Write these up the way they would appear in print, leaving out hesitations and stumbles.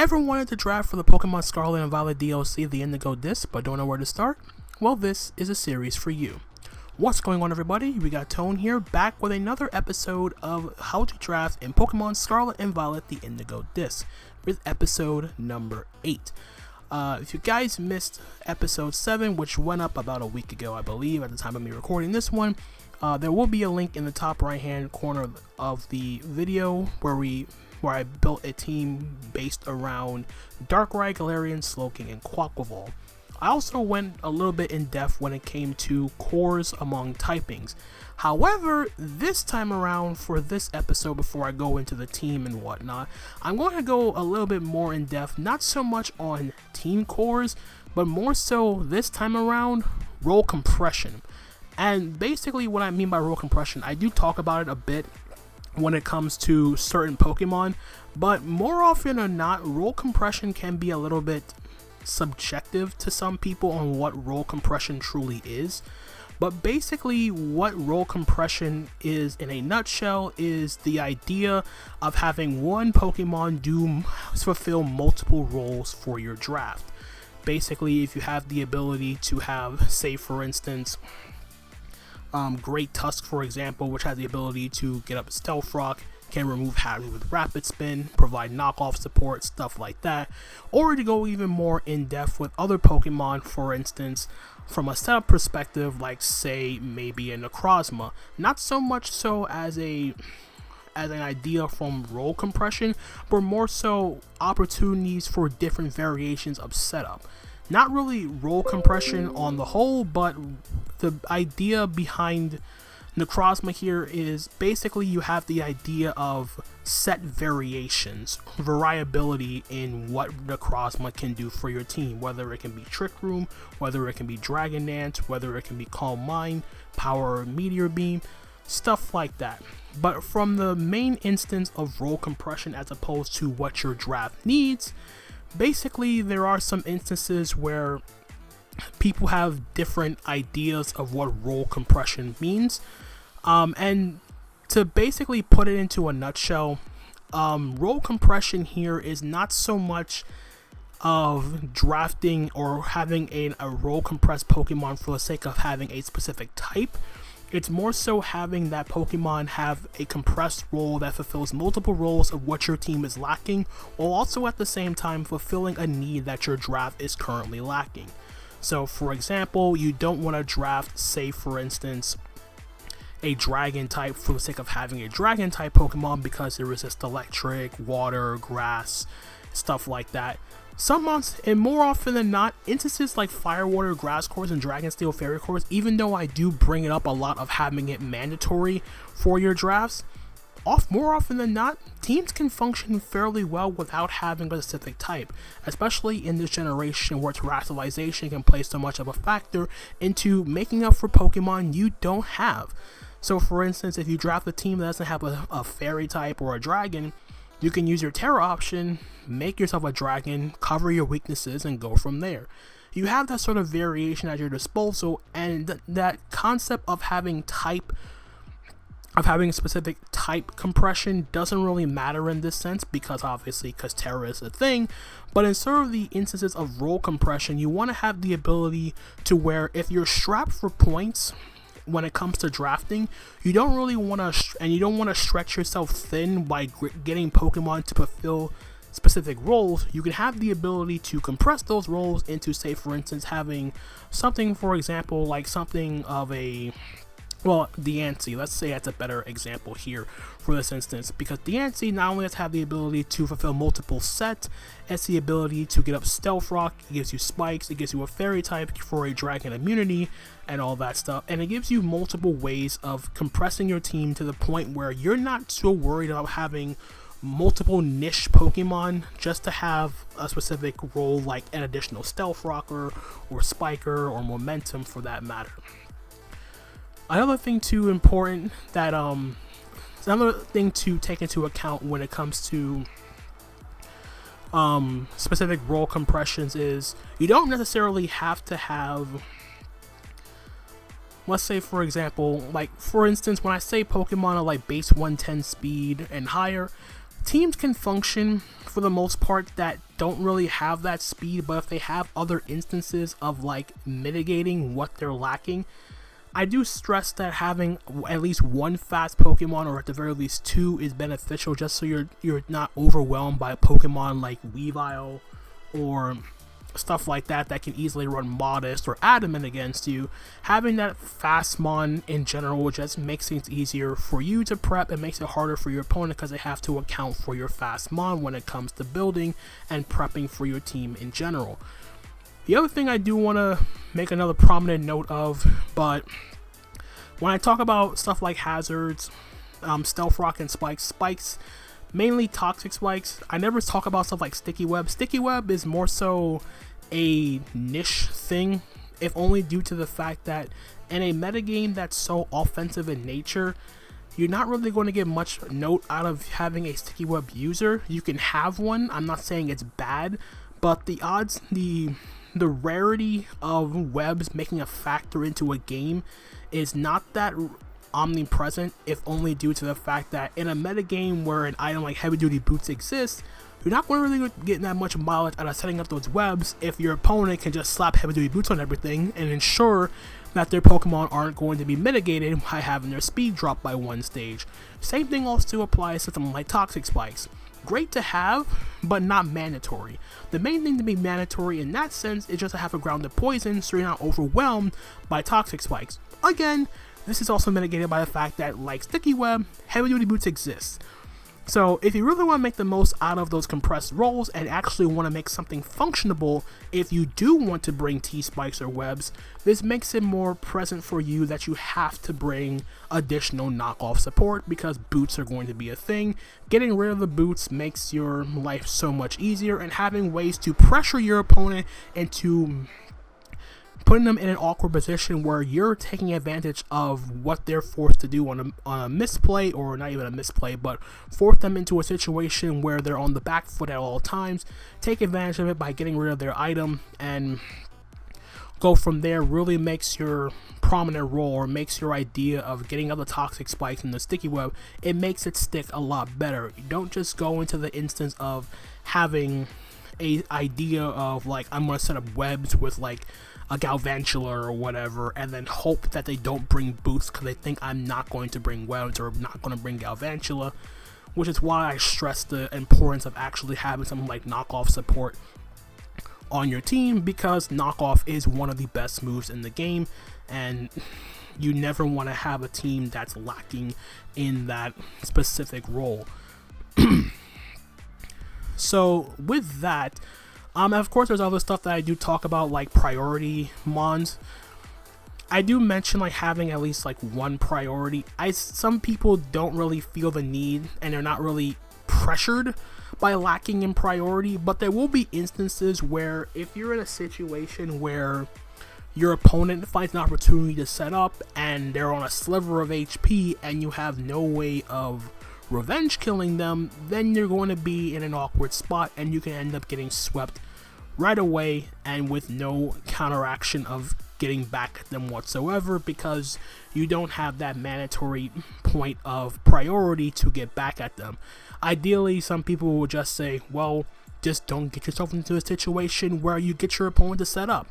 Ever wanted to draft for the Pokemon Scarlet and Violet DLC, the Indigo Disk, but don't know where to start? Well, this is a series for you. What's going on, everybody? We got Tone here, back with another episode of How to Draft in Pokemon Scarlet and Violet, the Indigo Disk, with episode number 8. If you guys missed episode 7, which went up about a week ago, I believe, at the time of me recording this one, there will be a link in the top right hand corner of the video where I built a team based around Darkrai, Galarian, Slowking, and Quaquaval. I also went a little bit in depth when it came to cores among typings. However, this time around for this episode, before I go into the team and whatnot, I'm going to go a little bit more in depth, not so much on team cores, but more so this time around, role compression. And basically what I mean by role compression, I do talk about it a bit when it comes to certain Pokemon, but more often than not, role compression can be a little bit subjective to some people on what role compression truly is. But basically what role compression is in a nutshell is the idea of having one Pokemon fulfill multiple roles for your draft. Basically, if you have the ability to have, say for instance, Great Tusk, for example, which has the ability to get up Stealth Rock, can remove hazards with Rapid Spin, provide knockoff support, stuff like that, or to go even more in depth with other Pokemon, for instance, from a setup perspective, like say maybe a Necrozma, not so much so as an idea from role compression, but more so opportunities for different variations of setup. Not really role compression on the whole, but the idea behind Necrozma here is basically you have the idea of set variations, variability in what Necrozma can do for your team, whether it can be Trick Room, whether it can be Dragon Dance, whether it can be Calm Mind, Power Meteor Beam, stuff like that. But from the main instance of role compression as opposed to what your draft needs, basically there are some instances where people have different ideas of what role compression means. And to basically put it into a nutshell, role compression here is not so much of drafting or having a role compressed Pokemon for the sake of having a specific type. It's more so having that Pokemon have a compressed role that fulfills multiple roles of what your team is lacking, while also at the same time fulfilling a need that your draft is currently lacking. So for example, you don't want to draft, say for instance, a Dragon type for the sake of having a Dragon type Pokemon because it resists electric, water, grass, stuff like that. Some months, and more often than not, instances like Fire, Water, Grass cores and Dragon Steel Fairy cores, even though I do bring it up a lot of having it mandatory for your drafts, more often than not, teams can function fairly well without having a specific type, especially in this generation where terrestrialization can play so much of a factor into making up for Pokemon you don't have. So for instance, if you draft a team that doesn't have a Fairy type or a Dragon, you can use your Terra option, make yourself a Dragon, cover your weaknesses, and go from there. You have that sort of variation at your disposal, and that concept of having a specific type compression doesn't really matter in this sense, because Terra is a thing. But in sort of the instances of role compression, you want to have the ability to where if you're strapped for points when it comes to drafting, you don't really want to, and you don't want to stretch yourself thin by getting Pokemon to fulfill specific roles. You can have the ability to compress those roles into, say for instance, having something, for example, like something of a, well, Diancie, let's say that's a better example here for this instance, because Diancie not only has to have the ability to fulfill multiple sets, it's the ability to get up Stealth Rock, it gives you Spikes, it gives you a Fairy type for a Dragon immunity, and all that stuff, and it gives you multiple ways of compressing your team to the point where you're not so worried about having multiple niche Pokemon just to have a specific role, like an additional Stealth Rocker or Spiker or Momentum for that matter. Another thing to take into account when it comes to specific role compressions is you don't necessarily have to have, let's say for example, like for instance, when I say Pokemon are like base 110 speed and higher, teams can function for the most part that don't really have that speed, but if they have other instances of like mitigating what they're lacking, I do stress that having at least one fast Pokemon, or at the very least two, is beneficial, just so you're not overwhelmed by Pokemon like Weavile or stuff like that can easily run Modest or Adamant against you. Having that fast mon in general just makes things easier for you to prep. It makes it harder for your opponent because they have to account for your fast mon when it comes to building and prepping for your team in general. The other thing I do want to make another prominent note of, but when I talk about stuff like hazards, Stealth Rock and spikes, mainly toxic spikes, I never talk about stuff like Sticky Web. Sticky Web is more so a niche thing, if only due to the fact that in a metagame that's so offensive in nature, you're not really going to get much note out of having a Sticky Web user. You can have one, I'm not saying it's bad, but the odds, the rarity of webs making a factor into a game is not that omnipresent, if only due to the fact that in a metagame where an item like Heavy Duty Boots exists, you're not going to really get that much mileage out of setting up those webs if your opponent can just slap Heavy Duty Boots on everything and ensure that their Pokemon aren't going to be mitigated by having their speed drop by one stage. Same thing also applies to something like Toxic Spikes. Great to have, but not mandatory. The main thing to be mandatory in that sense is just to have a grounded poison so you're not overwhelmed by Toxic Spikes. Again, this is also mitigated by the fact that, like Sticky Web, Heavy Duty Boots exists. So if you really want to make the most out of those compressed rolls and actually want to make something functionable, if you do want to bring T-Spikes or webs, this makes it more present for you that you have to bring additional knockoff support because boots are going to be a thing. Getting rid of the boots makes your life so much easier, and having ways to pressure your opponent into putting them in an awkward position where you're taking advantage of what they're forced to do on a misplay, or not even a misplay, but force them into a situation where they're on the back foot at all times. Take advantage of it by getting rid of their item and go from there. Really makes your prominent role, or makes your idea of getting other Toxic Spikes in the Sticky Web, it makes it stick a lot better. You don't just go into the instance of having a idea of like, I'm going to set up webs with like a Galvantula or whatever, and then hope that they don't bring boots because they think I'm not going to bring webs or not going to bring Galvantula, which is why I stress the importance of actually having something like knockoff support on your team, because knockoff is one of the best moves in the game, and you never want to have a team that's lacking in that specific role. So with that, of course, there's other stuff that I do talk about, like priority mons. I do mention like having at least like one priority. Some people don't really feel the need, and they're not really pressured by lacking in priority, but there will be instances where if you're in a situation where your opponent finds an opportunity to set up and they're on a sliver of HP and you have no way of revenge killing them, then you're going to be in an awkward spot and you can end up getting swept right away and with no counteraction of getting back at them whatsoever, because you don't have that mandatory point of priority to get back at them. Ideally, some people will just say, well, just don't get yourself into a situation where you get your opponent to set up.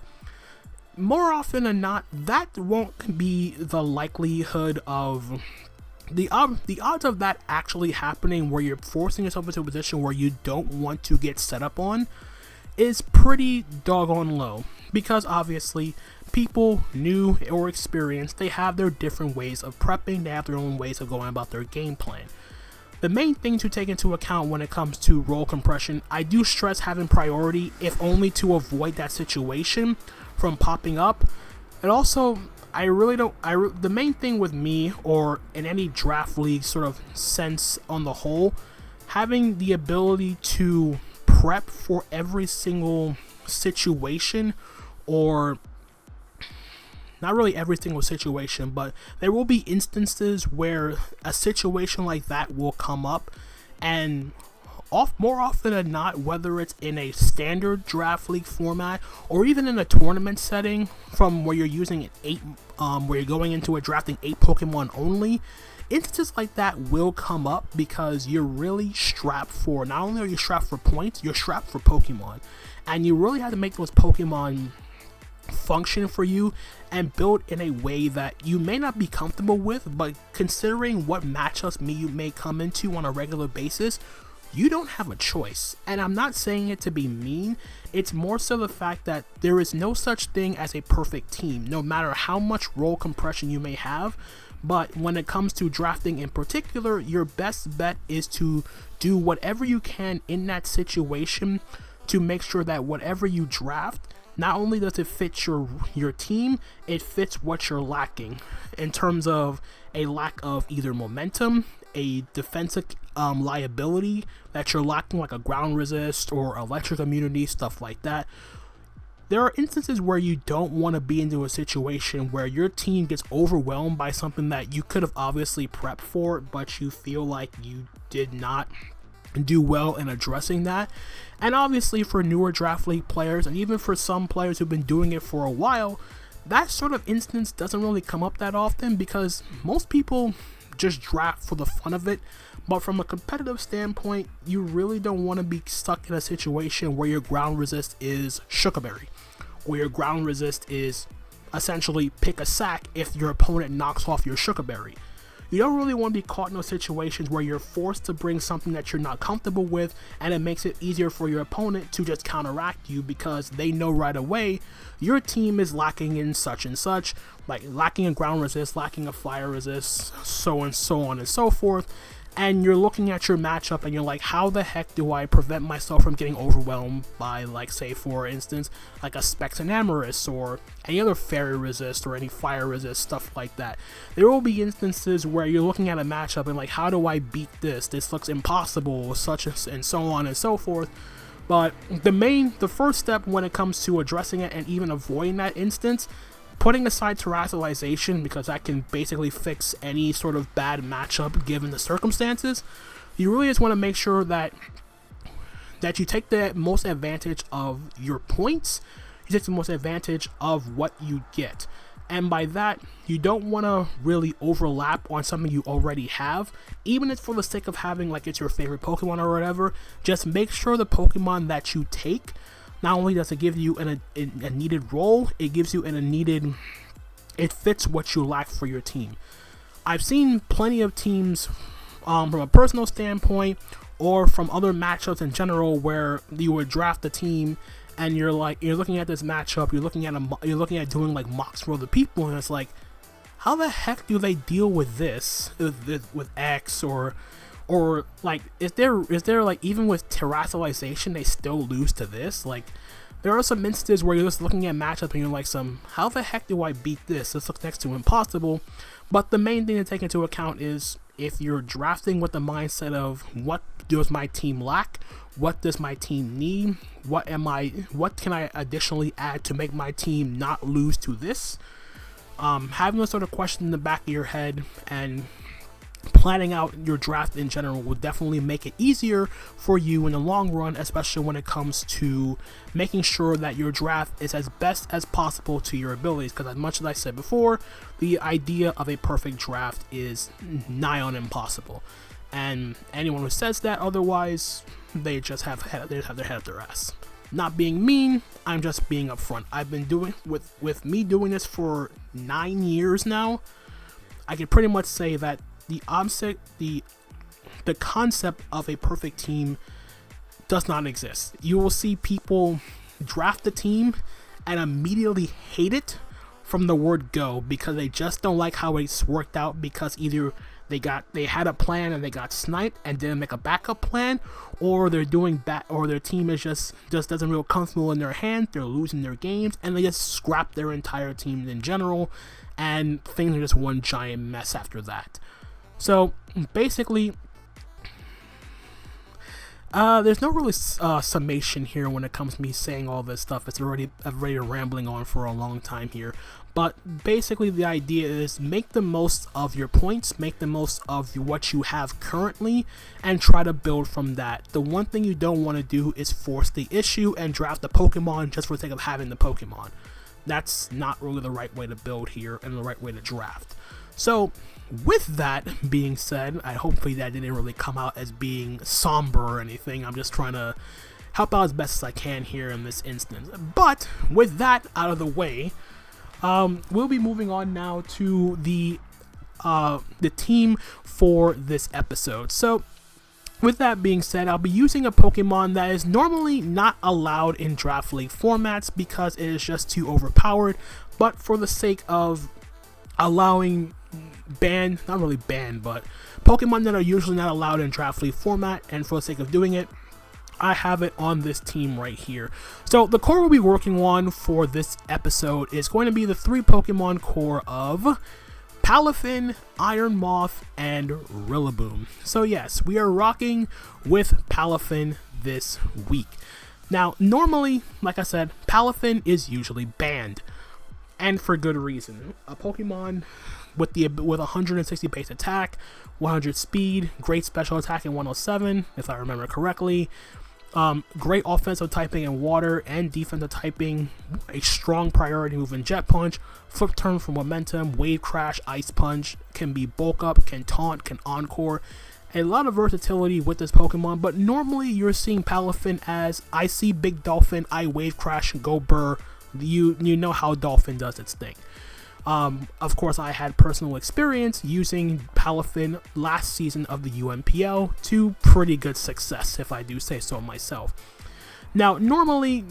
More often than not, that won't be the likelihood of the odds of that actually happening, where you're forcing yourself into a position where you don't want to get set up on, is pretty doggone low, because obviously people, new or experienced, they have their different ways of prepping, they have their own ways of going about their game plan. The main thing to take into account when it comes to role compression, I do stress having priority, if only to avoid that situation from popping up. And also, the main thing with me, or in any draft league sort of sense on the whole, having the ability to prep for every single situation, or not really every single situation, but there will be instances where a situation like that will come up, and more often than not, whether it's in a standard draft league format or even in a tournament setting, from where you're using where you're going into a drafting 8 Pokemon only, instances like that will come up because you're really strapped for, not only are you strapped for points, you're strapped for Pokemon. And you really have to make those Pokemon function for you and build in a way that you may not be comfortable with, but considering what matchups you may come into on a regular basis, you don't have a choice. And I'm not saying it to be mean, it's more so the fact that there is no such thing as a perfect team, no matter how much role compression you may have. But when it comes to drafting in particular, your best bet is to do whatever you can in that situation to make sure that whatever you draft, not only does it fit your team, it fits what you're lacking in terms of a lack of either momentum, a defensive liability that you're lacking, like a ground resist or electric immunity, stuff like that. There are instances where you don't want to be into a situation where your team gets overwhelmed by something that you could have obviously prepped for, but you feel like you did not do well in addressing that. And obviously for newer draft league players, and even for some players who've been doing it for a while, that sort of instance doesn't really come up that often because most people just draft for the fun of it. But from a competitive standpoint, you really don't want to be stuck in a situation where your ground resist is Sugarberry, or your ground resist is essentially pick a sack if your opponent knocks off your Sugarberry. You don't really want to be caught in those situations where you're forced to bring something that you're not comfortable with, and it makes it easier for your opponent to just counteract you because they know right away your team is lacking in such and such, like lacking a ground resist, lacking a fire resist, so on and so forth. And you're looking at your matchup and you're like, how the heck do I prevent myself from getting overwhelmed by, like, say for instance, like a Spectinamoris or any other fairy resist or any fire resist, stuff like that. There will be instances where you're looking at a matchup and like, how do I beat this? This looks impossible, such as, and so on and so forth. But the first step when it comes to addressing it and even avoiding that instance, putting aside terrestrialization, because that can basically fix any sort of bad matchup given the circumstances, you really just want to make sure that you take the most advantage of your points, you take the most advantage of what you get. And by that, you don't want to really overlap on something you already have, even if for the sake of having, like, it's your favorite Pokemon or whatever. Just make sure the Pokemon that you take, not only does it give you a needed role, it gives you it fits what you lack for your team. I've seen plenty of teams from a personal standpoint or from other matchups in general where you would draft a team and you're looking at this matchup, you're looking at doing like mocks for other people, and it's like, how the heck do they deal with this with X or like, is there like, even with terrestrialization they still lose to this? Like, there are some instances where you're just looking at matchup and you're like, how the heck do I beat this? This looks next to impossible. But the main thing to take into account is if you're drafting with the mindset of what does my team lack, what does my team need, what can I additionally add to make my team not lose to this? Having those sort of questions in the back of your head and planning out your draft in general will definitely make it easier for you in the long run, especially when it comes to making sure that your draft is as best as possible to your abilities, because as much as I said before, the idea of a perfect draft is nigh on impossible, and anyone who says that otherwise, they just have their head up their ass. Not being mean, I'm just being upfront. I've been doing with me doing this for 9 years now. I can pretty much say that the concept of a perfect team does not exist. You will see people draft the team and immediately hate it from the word go because they just don't like how it's worked out, because either they had a plan and they got sniped and didn't make a backup plan, or they're doing or their team is just doesn't feel comfortable in their hands, they're losing their games, and they just scrap their entire team in general, and things are just one giant mess after that. So basically, there's no really summation here when it comes to me saying all this stuff. I've already rambling on for a long time here. But basically the idea is make the most of your points, make the most of what you have currently, and try to build from that. The one thing you don't want to do is force the issue and draft a Pokemon just for the sake of having the Pokemon. That's not really the right way to build here and the right way to draft. So with that being said, hopefully that didn't really come out as being somber or anything. I'm just trying to help out as best as I can here in this instance. But with that out of the way, we'll be moving on now to the team for this episode. So with that being said, I'll be using a Pokemon that is normally not allowed in Draft League formats because it is just too overpowered, but for the sake of allowing not really banned, but Pokemon that are usually not allowed in Draft League format, and for the sake of doing it, I have it on this team right here. So the core we'll be working on for this episode is going to be the 3 Pokemon core of Palafin, Iron Moth, and Rillaboom. So yes, we are rocking with Palafin this week. Now, normally, like I said, Palafin is usually banned, and for good reason. A Pokemon with 160 base attack, 100 speed, great special attack, and 107, if I remember correctly. Great offensive typing in water and defensive typing, a strong priority move in Jet Punch, flip turn for momentum, wave crash, ice punch, can be bulk up, can taunt, can encore. A lot of versatility with this Pokemon, but normally you're seeing Palafin as I see Big Dolphin, I wave crash, and go burr. You know how Dolphin does its thing. Of course, I had personal experience using Palafin last season of the UNPL to pretty good success, if I do say so myself. Now, normally,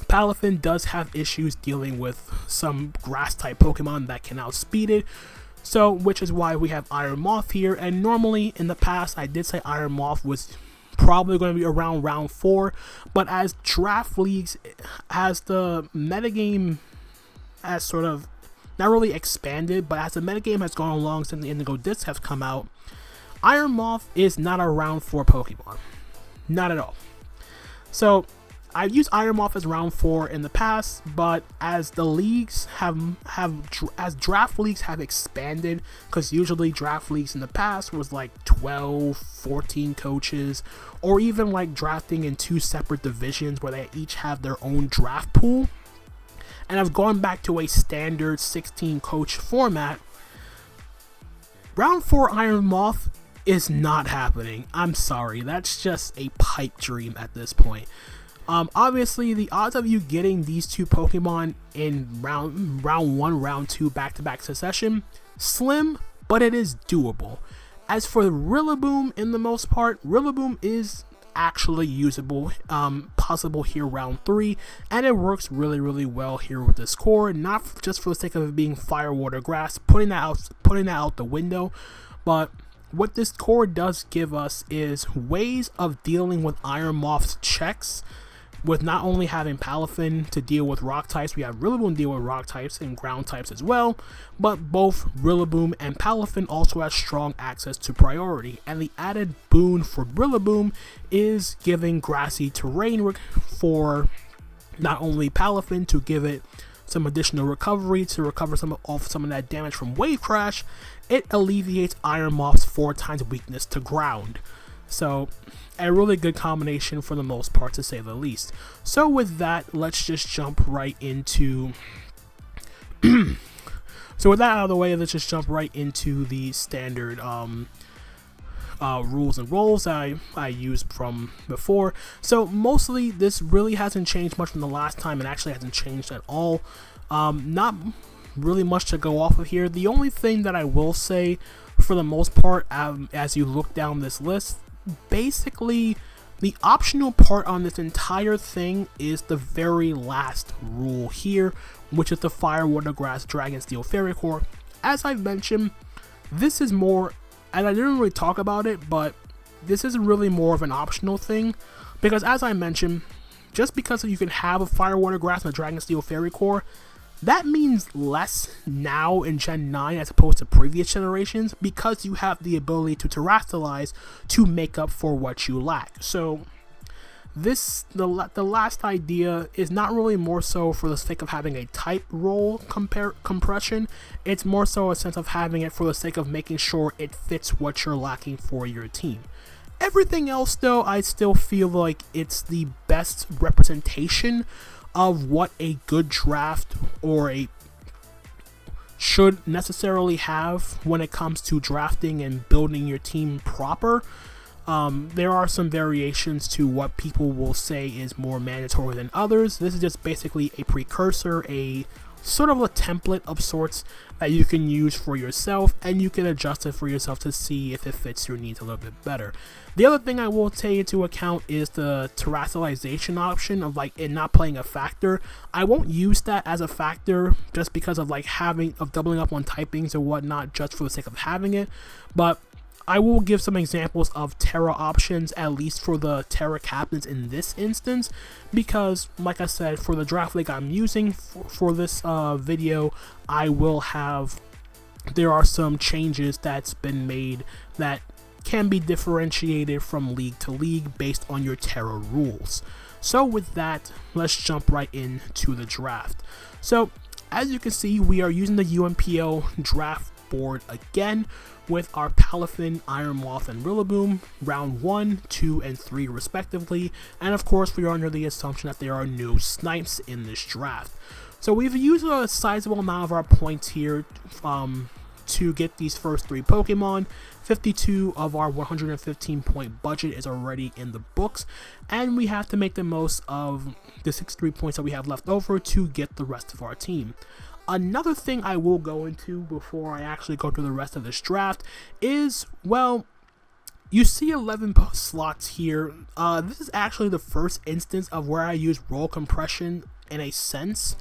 Palafin does have issues dealing with some grass-type Pokemon that can outspeed it, so which is why we have Iron Moth here, and normally, in the past, I did say Iron Moth was probably going to be around round 4, but as Draft Leagues, as the metagame has sort of not really expanded, but as the metagame has gone along since the Indigo Disc has come out, Iron Moth is not a round 4 Pokemon. Not at all. So, I've used Iron Moth as round 4 in the past, but as the leagues as draft leagues have expanded, because usually draft leagues in the past was like 12, 14 coaches, or even like drafting in 2 separate divisions where they each have their own draft pool, and I've gone back to a standard 16 coach format. Round 4 Iron Moth is not happening. I'm sorry, that's just a pipe dream at this point. Obviously, the odds of you getting these 2 Pokemon in round 1, round 2 back-to-back succession, slim, but it is doable. As for Rillaboom, in the most part, Rillaboom is actually usable, possible here round 3, and it works really well here with this core, not just for the sake of it being fire, water, grass, putting that out the window, but what this core does give us is ways of dealing with Iron Moth's checks, with not only having Palafin to deal with rock types, we have Rillaboom deal with rock types and ground types as well, but both Rillaboom and Palafin also have strong access to priority, and the added boon for Rillaboom is giving grassy terrain for not only Palafin to give it some additional recovery to recover some of that damage from Wave Crash, it alleviates Iron Moth's 4 times weakness to ground. So, a really good combination for the most part, to say the least. So with that, let's just jump right into so with that out of the way, let's just jump right into the standard rules and roles I used from before. So mostly this really hasn't changed much from the last time. It actually hasn't changed at all. Not really much to go off of here. The only thing that I will say, for the most part, as you look down this list, basically the optional part on this entire thing is the very last rule here, which is the Fire, Water, Grass, Dragon, Steel, Fairy Core. As I've mentioned, this is more, and I didn't really talk about it, but this is really more of an optional thing, because as I mentioned, just because you can have a Fire, Water, Grass, and a Dragon, Steel, Fairy Core, that means less now in Gen 9 as opposed to previous generations, because you have the ability to terrestrialize to make up for what you lack. So the last idea is not really more so for the sake of having a type role compression. It's more so a sense of having it for the sake of making sure it fits what you're lacking for your team. Everything else, though, I still feel like it's the best representation of what a good draft or a should necessarily have when it comes to drafting and building your team proper. There are some variations to what people will say is more mandatory than others. This is just basically a precursor, a sort of a template of sorts that you can use for yourself, and you can adjust it for yourself to see if it fits your needs a little bit better. The other thing I will take into account is the terrestrialization option of like it not playing a factor. I won't use that as a factor just because of like doubling up on typings or whatnot just for the sake of having it, but I will give some examples of Terra options, at least for the Terra captains in this instance, because like I said, for the draft league I'm using for this video, there are some changes that's been made that can be differentiated from league to league based on your Terra rules. So with that, let's jump right into the draft. So as you can see, we are using the UNPL draft board again with our Palafin, Iron Moth, and Rillaboom, round 1, 2, and 3 respectively, and of course we are under the assumption that there are no snipes in this draft. So we've used a sizable amount of our points here to get these first 3 Pokemon. 52 of our 115 point budget is already in the books, and we have to make the most of the 63 points that we have left over to get the rest of our team. Another thing I will go into before I actually go through the rest of this draft is, well, you see 11 slots here. This is actually the first instance of where I use roll compression in a sense,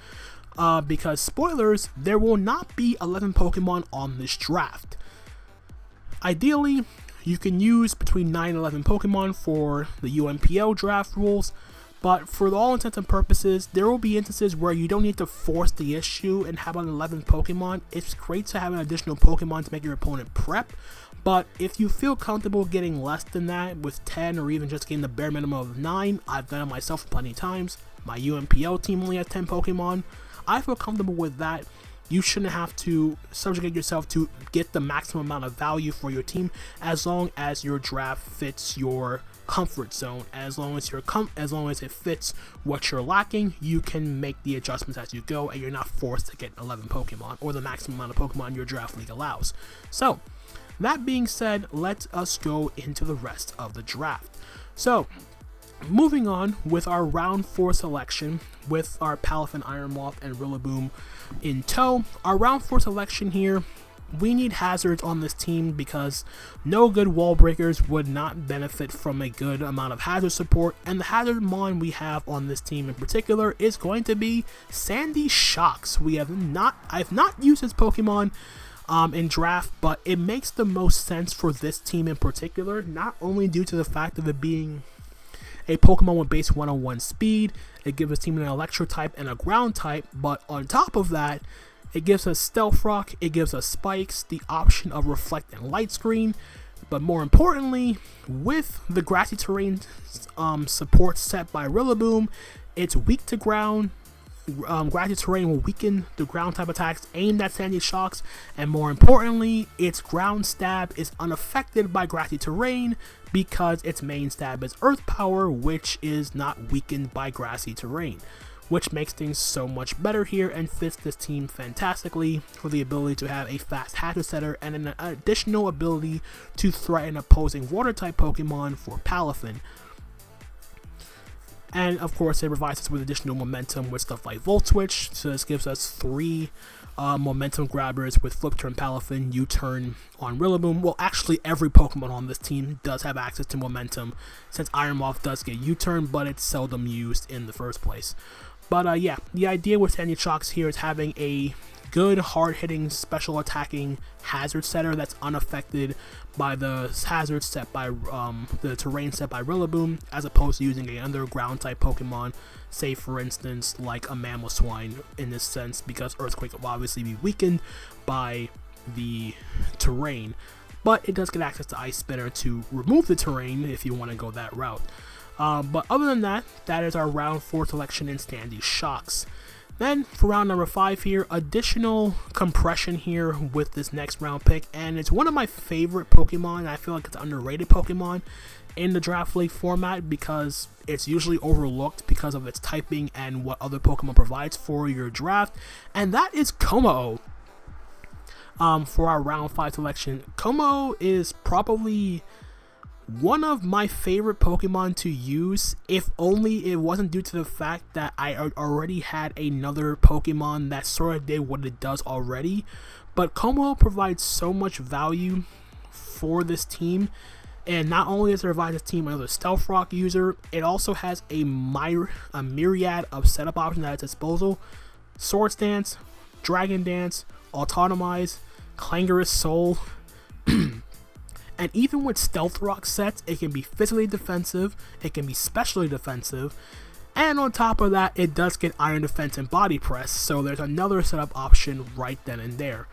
because spoilers, there will not be 11 Pokemon on this draft. Ideally, you can use between 9 and 11 Pokemon for the UNPL draft rules, but for all intents and purposes, there will be instances where you don't need to force the issue and have an 11 Pokemon. It's great to have an additional Pokemon to make your opponent prep, but if you feel comfortable getting less than that with 10 or even just getting the bare minimum of 9, I've done it myself plenty of times. My UNPL team only has 10 Pokemon. I feel comfortable with that. You shouldn't have to subjugate yourself to get the maximum amount of value for your team as long as your draft fits your comfort zone. As long as it fits what you're lacking, you can make the adjustments as you go, and you're not forced to get 11 Pokemon or the maximum amount of Pokemon your draft league allows. So that being said, let us go into the rest of the draft. So moving on with our round 4 selection with our Palafin, Iron Moth, and Rillaboom in tow. Our round 4 selection here, we need hazards on this team because no good wall breakers would not benefit from a good amount of hazard support, and the hazard mon we have on this team in particular is going to be Sandy Shocks. I've not used this Pokemon in draft, but it makes the most sense for this team in particular, not only due to the fact of it being a Pokemon with base 101 speed, it gives us team an electro type and a ground type, but on top of that, it gives us Stealth Rock, it gives us Spikes, the option of Reflect and Light Screen, but more importantly, with the grassy terrain support set by Rillaboom, it's weak to ground. Grassy terrain will weaken the ground type attacks aimed at Sandy Shocks, and more importantly, its ground stab is unaffected by grassy terrain because its main stab is Earth Power, which is not weakened by grassy terrain, which makes things so much better here and fits this team fantastically for the ability to have a fast hazard setter and an additional ability to threaten opposing water type Pokemon for Palafin. And of course, it provides us with additional momentum with stuff like Volt Switch, so this gives us 3 momentum grabbers with Flip Turn Palafin, U-Turn on Rillaboom. Well, actually, every Pokemon on this team does have access to momentum, since Iron Moth does get U-Turn, but it's seldom used in the first place. But yeah, the idea with Sandy Shocks here is having a good hard-hitting special attacking hazard setter that's unaffected by the hazards set by the terrain set by Rillaboom, as opposed to using a underground type Pokemon, say for instance like a Mamoswine in this sense, because Earthquake will obviously be weakened by the terrain, but it does get access to Ice Spinner to remove the terrain if you want to go that route. But other than that, that is our round 4 selection in Sandy Shocks. Then for round number 5 here, additional compression here with this next round pick, and it's one of my favorite Pokemon. I feel like it's an underrated Pokemon in the draft league format because it's usually overlooked because of its typing and what other Pokemon provides for your draft, and that is Kommo-o. for our round 5 selection. Como is probably one of my favorite Pokemon to use, if only it wasn't due to the fact that I already had another Pokemon that sort of did what it does already. But Como provides so much value for this team, and not only does it provide this team another Stealth Rock user, it also has a myriad of setup options at its disposal. Swords Dance, Dragon Dance, Autotomize, Clangorous Soul, and even with Stealth Rock sets, it can be physically defensive, it can be specially defensive, and on top of that, it does get Iron Defense and Body Press, so there's another setup option right then and there.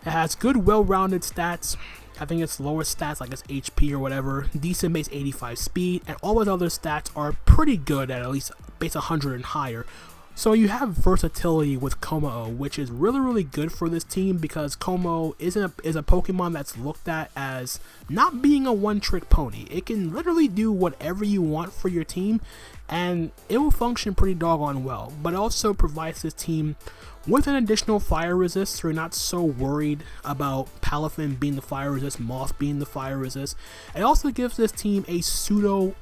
It has good, well-rounded stats. I think its lowest stats, like its HP or whatever, decent base 85 speed, and all its other stats are pretty good at least base 100 and higher. So you have versatility with Como, which is really good for this team, because Como is a Pokemon that's looked at as not being a one-trick pony. It can literally do whatever you want for your team, and it will function pretty doggone well. But it also provides this team with an additional fire resist, so you're not so worried about Palafin being the fire resist, Moth being the fire resist. It also gives this team a pseudo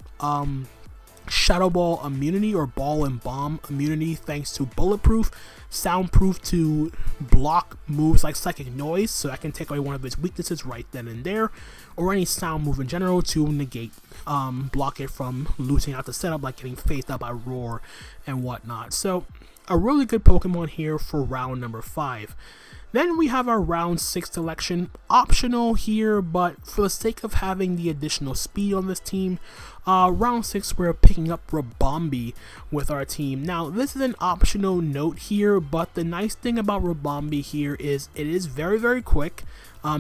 Shadow Ball immunity, or Ball and Bomb immunity, thanks to Bulletproof, Soundproof to block moves like Psychic Noise, so that can take away one of its weaknesses right then and there, or any sound move in general to negate, block it from losing out the setup, like getting phased out by Roar and whatnot. So a really good Pokemon here for round number 5. Then we have our round 6 selection, optional here, but for the sake of having the additional speed on this team, round 6 we're picking up Rillaboom with our team. Now this is an optional note here, but the nice thing about Rillaboom here is it is very quick,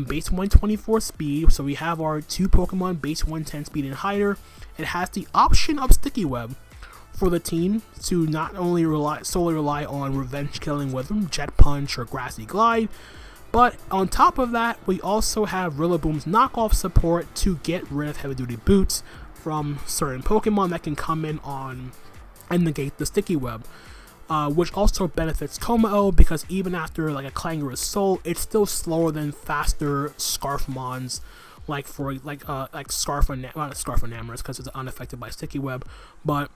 base 124 speed, so we have our 2 Pokemon base 110 speed and higher. It has the option of Sticky Web for the team to not only solely rely on revenge killing with Jet Punch or Grassy Glide, but on top of that, we also have Rillaboom's knockoff support to get rid of heavy duty boots from certain Pokemon that can come in on and negate the Sticky Web, which also benefits Como, because even after like a Clangorous Soul, it's still slower than faster Scarfmons, like Scarfanamours, because it's unaffected by Sticky Web. But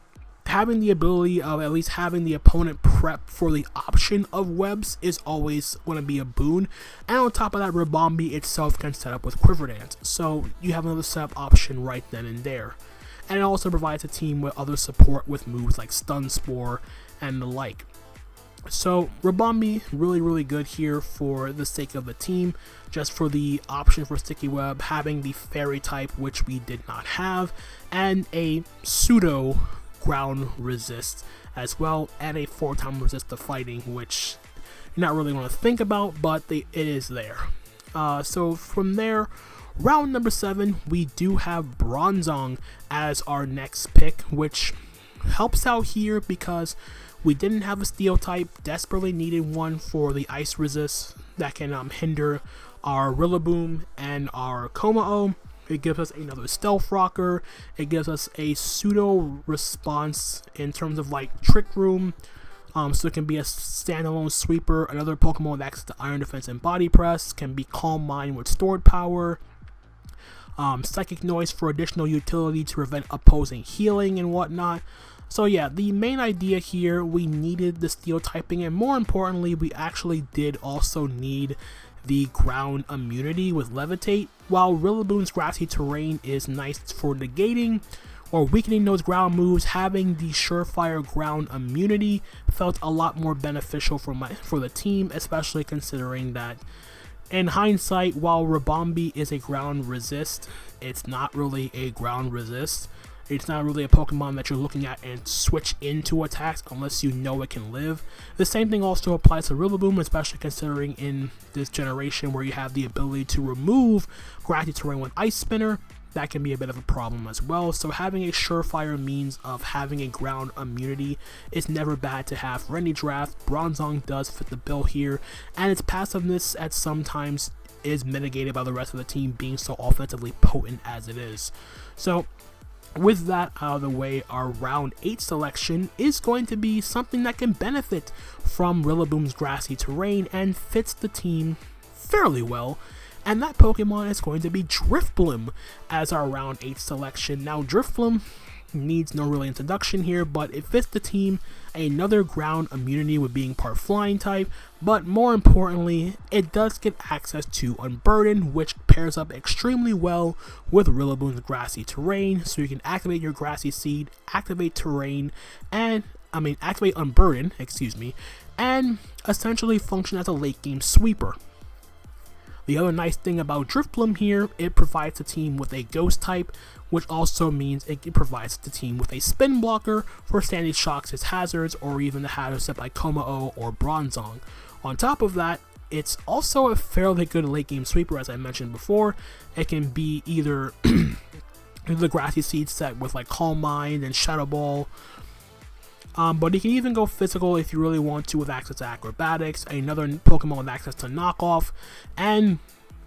having the ability of at least having the opponent prep for the option of webs is always going to be a boon. And on top of that, Rillaboom itself can set up with Quiver Dance, so you have another setup option right then and there. And it also provides a team with other support with moves like Stun Spore and the like. So Rillaboom really good here for the sake of the team, just for the option for Sticky Web, having the Fairy type, which we did not have, and a pseudo ground resist as well, and a 4-time resist to fighting, which you're not really want to think about, but it is there. So from there, round number 7, we do have Bronzong as our next pick, which helps out here because we didn't have a steel type, desperately needed one for the ice resist that can hinder our Rillaboom and our Como. It gives us another Stealth Rocker. It gives us a pseudo response in terms of like Trick Room. So it can be a standalone sweeper. Another Pokemon with access to Iron Defense and Body Press. Can be Calm Mind with stored power. Psychic Noise for additional utility to prevent opposing healing and whatnot. So yeah, the main idea here, we needed the steel typing, and more importantly, we actually did also need the ground immunity with Levitate. While Rillaboom's grassy terrain is nice for negating or weakening those ground moves, having the surefire ground immunity felt a lot more beneficial for the team, especially considering that in hindsight, while Rillaboom is a ground resist, it's not really a ground resist. It's not really a Pokemon that you're looking at and switch into attacks unless you know it can live. The same thing also applies to Rillaboom, especially considering in this generation where you have the ability to remove grassy terrain with Ice Spinner. That can be a bit of a problem as well. So having a surefire means of having a ground immunity is never bad to have for any draft. Bronzong does fit the bill here, and its passiveness at sometimes is mitigated by the rest of the team being so offensively potent as it is. So with that out of the way, our round 8 selection is going to be something that can benefit from Rillaboom's grassy terrain and fits the team fairly well. And that Pokemon is going to be Drifblim as our round 8 selection. Now, Drifblim needs no real introduction here, but it fits the team another ground immunity with being part flying type, but more importantly, it does get access to Unburden, which pairs up extremely well with Rillaboom's grassy terrain, so you can activate your grassy seed, activate terrain, and activate Unburden, and essentially function as a late game sweeper. The other nice thing about Drifblim here, it provides the team with a ghost type, which also means it provides the team with a spin blocker for standing shocks as hazards, or even the hazards set by Kommo-o or Bronzong. On top of that, it's also a fairly good late game sweeper, as I mentioned before. It can be either the grassy seed set with like Calm Mind and Shadow Ball, but you can even go physical if you really want to with access to acrobatics, another Pokemon with access to knockoff, and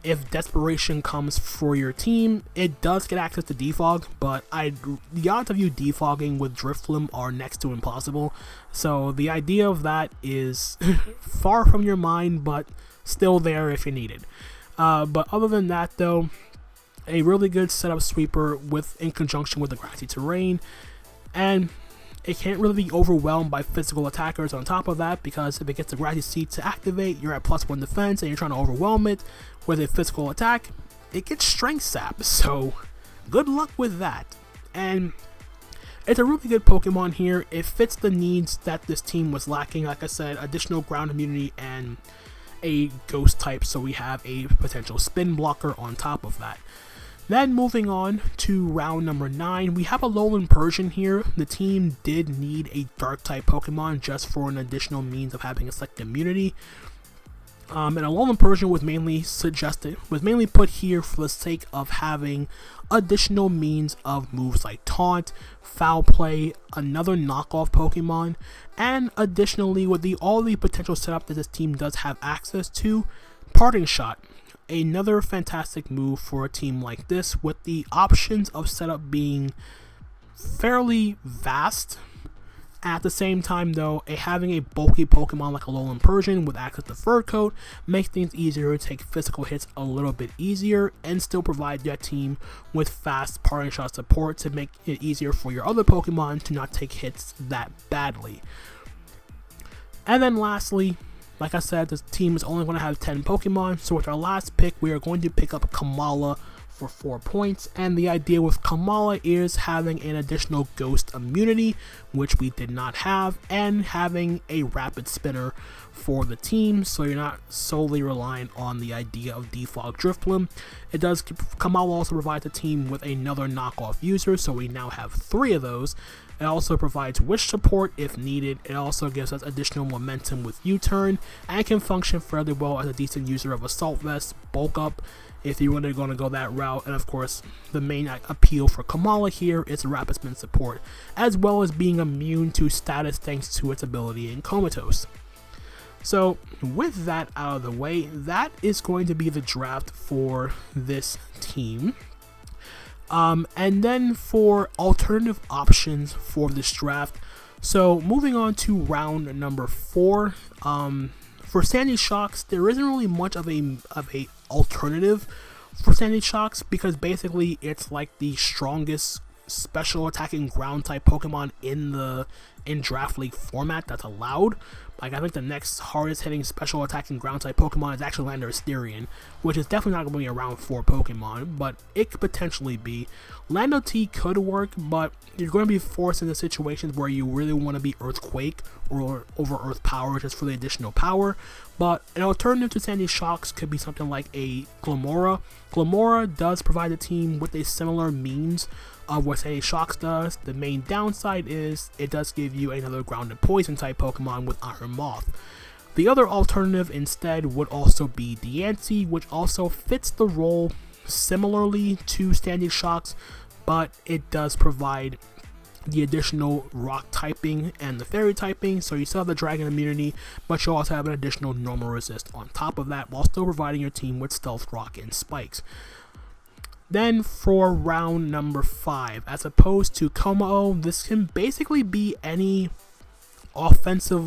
if desperation comes for your team, it does get access to defog, but the odds of you defogging with Drifblim are next to impossible, so the idea of that is far from your mind, but still there if you need it. But other than that though, a really good setup sweeper in conjunction with the grassy terrain, and it can't really be overwhelmed by physical attackers on top of that, because if it gets the grassy seed to activate, you're at +1 defense and you're trying to overwhelm it with a physical attack, it gets strength sap, so good luck with that. And it's a really good Pokemon here. It fits the needs that this team was lacking, like I said, additional ground immunity and a ghost type, so we have a potential spin blocker on top of that. Then moving on to round number 9, we have a Alolan Persian here. The team did need a dark type Pokemon just for an additional means of having a select immunity. And Alolan Persian was mainly put here for the sake of having additional means of moves like Taunt, Foul Play, another knockoff Pokemon, and additionally with all the potential setup that this team does have access to, Parting Shot. Another fantastic move for a team like this, with the options of setup being fairly vast. At the same time though, having a bulky Pokemon like Alolan Persian with access to Fur Coat makes things easier to take physical hits a little bit easier, and still provide that team with fast Parting Shot support to make it easier for your other Pokemon to not take hits that badly. And then lastly, like I said, this team is only going to have 10 Pokemon, so with our last pick, we are going to pick up Kamala for 4 points, and the idea with Kamala is having an additional ghost immunity, which we did not have, and having a rapid spinner for the team, so you're not solely reliant on the idea of defog Drifblim. Kamala also provides the team with another knockoff user, so we now have 3 of those. It also provides wish support if needed. It also gives us additional momentum with U-turn, and can function fairly well as a decent user of Assault Vest, Bulk Up, if you were going to go that route. And of course, the main appeal for Kamala here is rapid spin support, as well as being immune to status thanks to its ability in Comatose. So with that out of the way, that is going to be the draft for this team. And then for alternative options for this draft, so moving on to round number 4, for Sandy Shocks, there isn't really much of a alternative for Sandy Shocks, because basically it's like the strongest special attacking ground type Pokemon in Draft League format that's allowed. Like, I think the next hardest hitting special attacking ground type Pokemon is actually Landorus, which is definitely not going to be a round 4 Pokemon, but it could potentially be. Lando T could work, but you're going to be forced into situations where you really want to be Earthquake or over Earth Power just for the additional power. But an alternative to Sandy Shocks could be something like a Glamora. Glamora does provide the team with a similar means of what Sandy Shocks does. The main downside is it does give you another grounded poison type Pokemon with Iron Moth. The other alternative instead would also be Diancie, which also fits the role similarly to Sandy Shocks, but it does provide the additional rock typing and the fairy typing, so you still have the dragon immunity, but you also have an additional normal resist on top of that, while still providing your team with stealth rock and spikes. Then for round number 5, as opposed to Kommo-o, this can basically be any offensive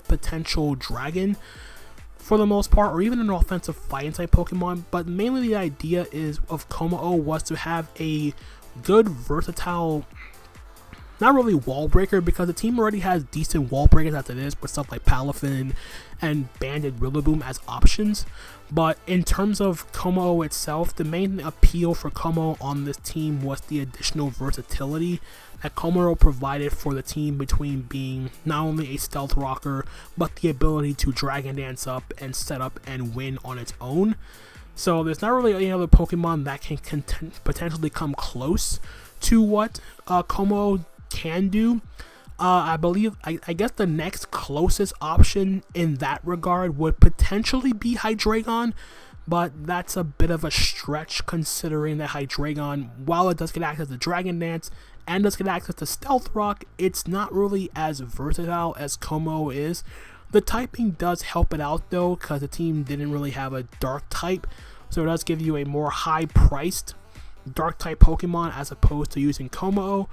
potential dragon. for the most part, or even an offensive fighting type Pokemon, but mainly the idea of Kommo-o was to have a good versatile, not really wall breaker, because the team already has decent wall breakers as it is with stuff like Palafin and Banded Rillaboom as options. But in terms of Kommo-o itself, the main appeal for Kommo-o on this team was the additional versatility that Kommo-o provided for the team, between being not only a stealth rocker, but the ability to Dragon Dance up and set up and win on its own. So there's not really any other Pokemon that can potentially come close to what Kommo-o can do. I believe, I guess the next closest option in that regard would potentially be Hydreigon, but that's a bit of a stretch, considering that Hydreigon, while it does get access to Dragon Dance and does get access to Stealth Rock, it's not really as versatile as Kommo-o is. The typing does help it out though, because the team didn't really have a Dark type, so it does give you a more high-priced Dark type Pokemon as opposed to using Kommo-o.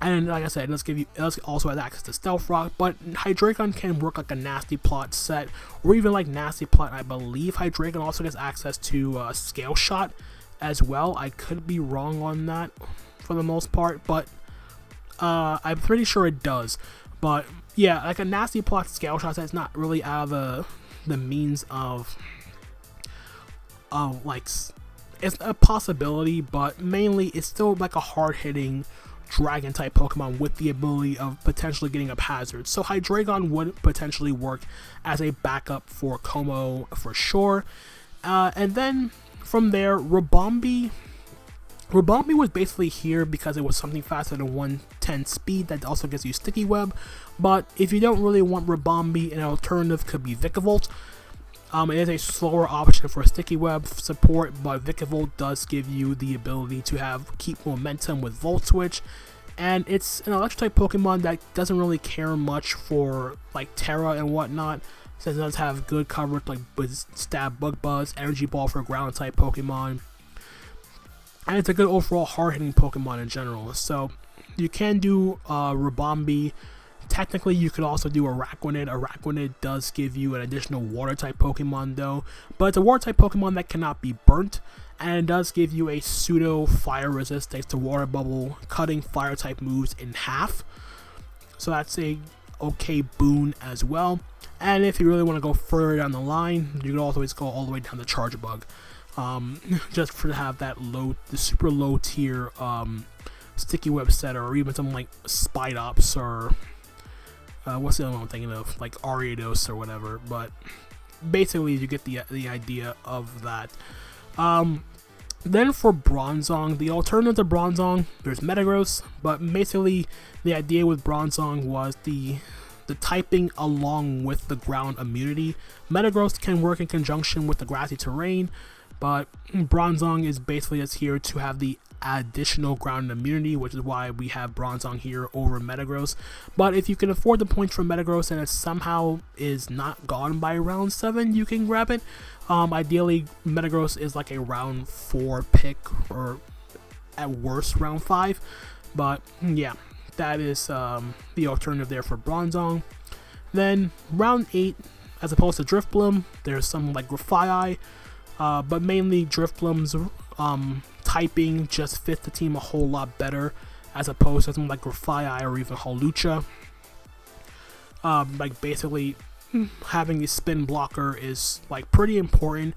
And like I said, it does also have access to Stealth Rock, but Hydreigon can work like a Nasty Plot set, or even like Nasty Plot. I believe Hydreigon also gets access to Scale Shot as well. I could be wrong on that for the most part, but I'm pretty sure it does. But yeah, like a Nasty Plot Scale Shot set is not really out of the means of like, it's a possibility, but mainly it's still like a hard-hitting Dragon type Pokemon with the ability of potentially getting up hazards. So Hydreigon would potentially work as a backup for Kommo-o for sure. And then from there, Rillaboom was basically here because it was something faster than 110 speed that also gives you Sticky Web. But if you don't really want Rillaboom, an alternative could be Vikavolt. It is a slower option for Sticky Web support, but Vikavolt does give you the ability to keep momentum with Volt Switch, and it's an electric type Pokemon that doesn't really care much for like Terra and whatnot, since it does have good coverage like with Stab, Bug Buzz, Energy Ball for ground type Pokemon, and it's a good overall hard hitting Pokemon in general. So you can do Rillaboom. Technically, you could also do Araquanid. Araquanid does give you an additional Water-type Pokemon, though, but it's a Water-type Pokemon that cannot be burnt, and it does give you a pseudo-fire resist thanks to Water Bubble, cutting Fire-type moves in half. So that's a okay boon as well. And if you really want to go further down the line, you can always go all the way down to Charge Bug, just to have that the super low tier Sticky Web setter, or even something like Spidops or what's the other one I'm thinking of, like Ariados or whatever. But basically you get the idea of that. Then for Bronzong, the alternative to Bronzong, there's Metagross, but basically the idea with Bronzong was the typing along with the ground immunity. Metagross can work in conjunction with the grassy terrain, but Bronzong is basically just here to have the additional ground immunity, which is why we have Bronzong here over Metagross. But if you can afford the points for Metagross and it somehow is not gone by round 7, you can grab it. Ideally, Metagross is like a round 4 pick, or at worst round 5. But yeah, that is the alternative there for Bronzong. Then round 8, as opposed to Drifblim, there's some like Grafaiai, but mainly Drifblim's typing just fits the team a whole lot better, as opposed to something like Grafaiai or even Hawlucha. Like basically having the spin blocker is like pretty important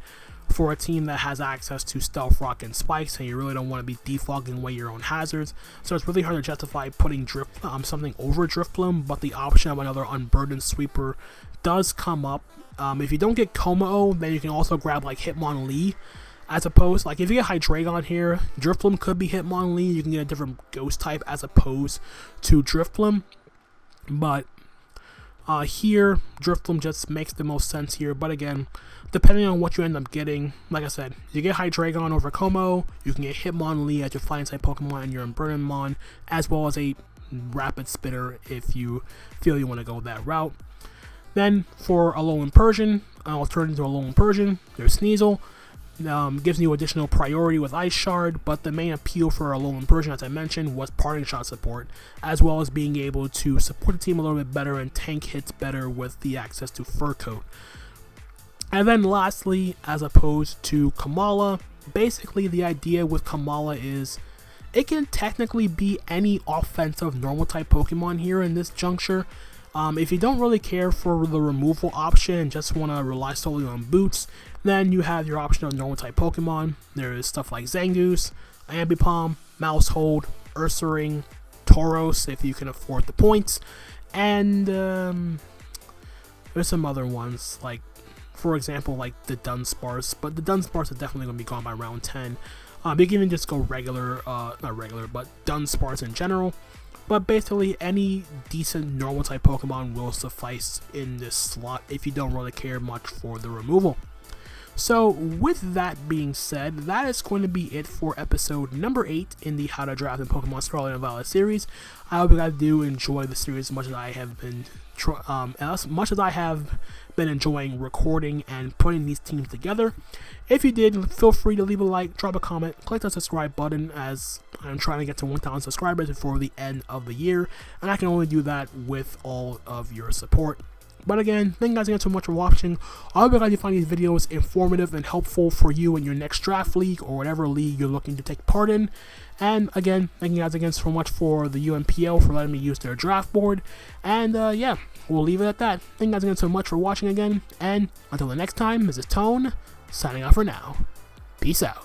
for a team that has access to Stealth Rock and Spikes, and you really don't want to be defogging away your own hazards. So it's really hard to justify putting something over Drifblim, but the option of another Unburdened Sweeper does come up. If you don't get Kommo-o, then you can also grab like Hitmonlee. As opposed, like if you get Hydreigon here, Drifblim could be Hitmonlee. You can get a different ghost type as opposed to Drifblim. But here, Drifblim just makes the most sense here. But again, depending on what you end up getting, like I said, you get Hydreigon over Kommo-o, you can get Hitmonlee as your flying type Pokemon and your Unburdenmon, as well as a Rapid Spitter if you feel you want to go that route. Then for Alolan Persian, an alternative to Alolan Persian, there's Sneasel. Gives you additional priority with Ice Shard, but the main appeal for Alolan Persian, as I mentioned, was Parting Shot support, as well as being able to support the team a little bit better and tank hits better with the access to Fur Coat. And then lastly, as opposed to Kamala, basically the idea with Kamala is it can technically be any offensive normal type Pokemon here in this juncture. If you don't really care for the removal option and just want to rely solely on boots, then you have your option of normal type Pokemon. There is stuff like Zangoose, Ambipom, Mousehold, Ursaring, Tauros if you can afford the points, and there's some other ones like, for example, like the Dunsparce, but the Dunsparce is definitely going to be gone by round 10. You can even just go regular, not regular, but Dunsparce in general. But basically, any decent normal type Pokemon will suffice in this slot if you don't really care much for the removal. So with that being said, that is going to be it for episode number 8 in the How to Draft in Pokemon Scarlet and Violet series. I hope you guys do enjoy the series as much as I have been enjoying recording and putting these teams together. If you did, feel free to leave a like, drop a comment, click the subscribe button, as I'm trying to get to 1,000 subscribers before the end of the year, and I can only do that with all of your support. But again, thank you guys again so much for watching. I hope you guys find these videos informative and helpful for you in your next draft league or whatever league you're looking to take part in. And again, thank you guys again so much for the UNPL for letting me use their draft board. And yeah, we'll leave it at that. Thank you guys again so much for watching again. And until the next time, this is Tone, signing off for now. Peace out.